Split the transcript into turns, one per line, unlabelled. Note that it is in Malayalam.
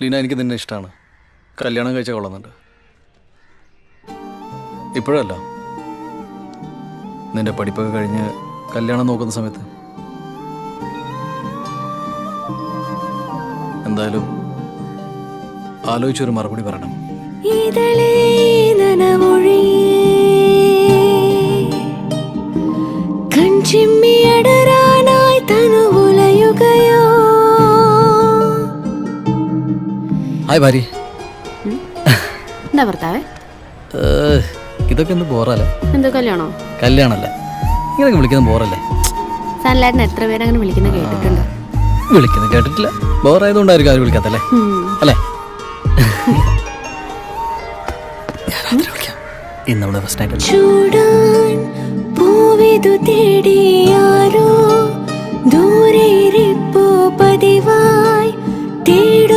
ലീന, എനിക്ക് നിന്നെ ഇഷ്ടമാണ്. കല്യാണം കഴിച്ചാൽ കൊള്ളുന്നുണ്ട്. ഇപ്പോഴല്ല, നിന്റെ പഠിപ്പൊക്കെ കഴിഞ്ഞ് കല്യാണം നോക്കുന്ന സമയത്ത്. എന്തായാലും ആലോചിച്ചൊരു മറുപടി പറയണം. ഹായ് ഭാര്യ.
എന്താ ഭർത്താവേ?
ഇതൊക്കെ എന്ത് ബോറല്ലേ?
എന്തോ കല്യാണോ?
കല്യാണല്ല, ഇങ്ങനെ വിളിക്കുന്നത് ബോറല്ലേ?
സൺലൈറ്റിന് എത്ര പേര് അങ്ങനെ വിളിക്കുന്ന കേട്ടിട്ടുണ്ട്.
വിളിക്കുന്നത് കേട്ടിട്ടില്ല. ബോറായതുകൊണ്ടായിരിക്കും ആരും വിളിക്കാത്തല്ലേ? അല്ലേ? ഇന്ന് നമ്മുടെ ഫസ്റ്റ് നൈറ്റ്
ചൂടാൻ പൂവിതു തേടിയാരോ ദൂരെ ഇരിപ്പോ പതിവായി തേടി